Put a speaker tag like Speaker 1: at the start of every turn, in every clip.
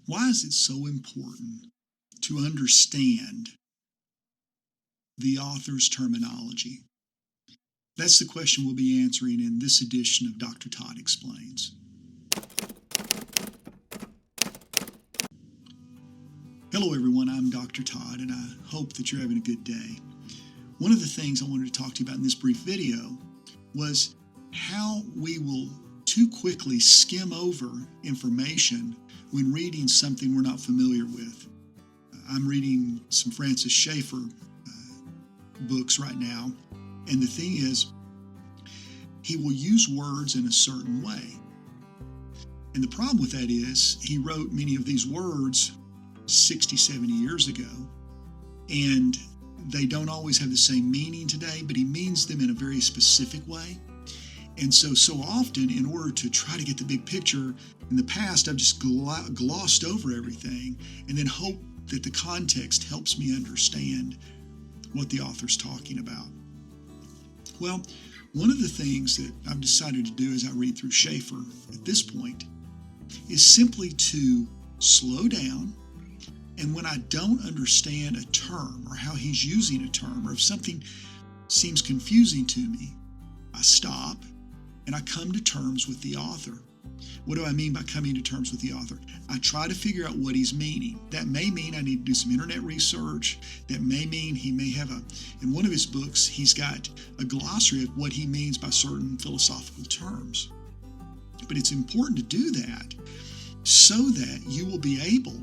Speaker 1: Why is it so important to understand the author's terminology? That's the question we'll be answering in this edition of Dr. Todd Explains. Hello everyone, I'm Dr. Todd and I hope that you're having a good day. One of the things I wanted to talk to you about in this brief video was how we will too quickly skim over information when reading something we're not familiar with. I'm reading some Francis Schaeffer books right now, and the thing is, he will use words in a certain way. And the problem with that is, he wrote many of these words 60, 70 years ago, and they don't always have the same meaning today, but he means them in a very specific way. And so often, in order to try to get the big picture, in the past, I've just glossed over everything and then hope that the context helps me understand what the author's talking about. Well, one of the things that I've decided to do as I read through Schaeffer at this point is simply to slow down, and when I don't understand a term or how he's using a term, or if something seems confusing to me, I stop and I come to terms with the author. What do I mean by coming to terms with the author? I try to figure out what he's meaning. That may mean I need to do some internet research. That may mean he may have in one of his books, he's got a glossary of what he means by certain philosophical terms. But it's important to do that so that you will be able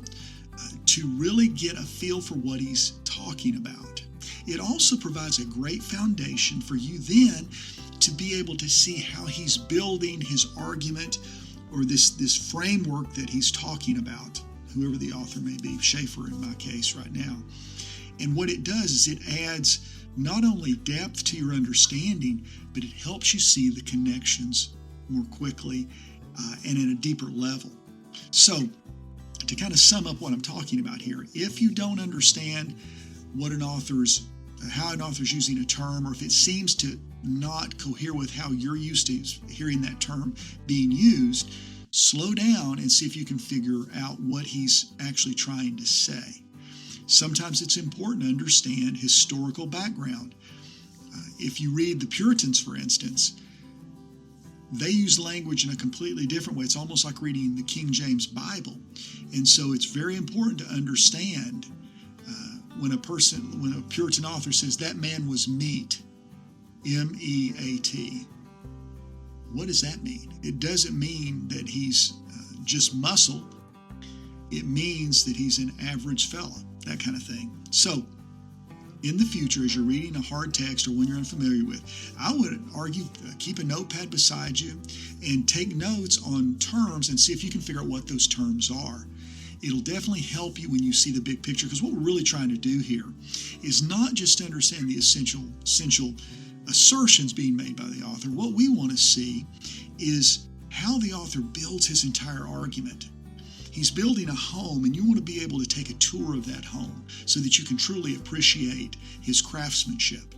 Speaker 1: to really get a feel for what he's talking about. It also provides a great foundation for you then to be able to see how he's building his argument, or this framework that he's talking about, whoever the author may be, Schaeffer in my case right now. And what it does is it adds not only depth to your understanding, but it helps you see the connections more quickly and at a deeper level. So, to kind of sum up what I'm talking about here, if you don't understand how an author's using a term, or if it seems to not cohere with how you're used to hearing that term being used, slow down and see if you can figure out what he's actually trying to say. Sometimes it's important to understand historical background. If you read the Puritans, for instance, they use language in a completely different way. It's almost like reading the King James Bible. And so it's very important to understand when a Puritan author says that man was meat, M-E-A-T. What does that mean? It doesn't mean that he's just muscle. It means that he's an average fella, that kind of thing. So, in the future, as you're reading a hard text or one you're unfamiliar with, I would argue keep a notepad beside you and take notes on terms and see if you can figure out what those terms are. It'll definitely help you when you see the big picture, because what we're really trying to do here is not just to understand the essential assertions being made by the author. What we want to see is how the author builds his entire argument. He's building a home, and you want to be able to take a tour of that home so that you can truly appreciate his craftsmanship.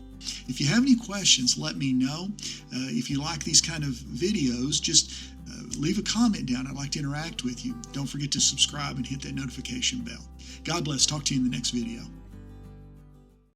Speaker 1: If you have any questions, let me know. If you like these kind of videos, just leave a comment down. I'd like to interact with you. Don't forget to subscribe and hit that notification bell. God bless. Talk to you in the next video.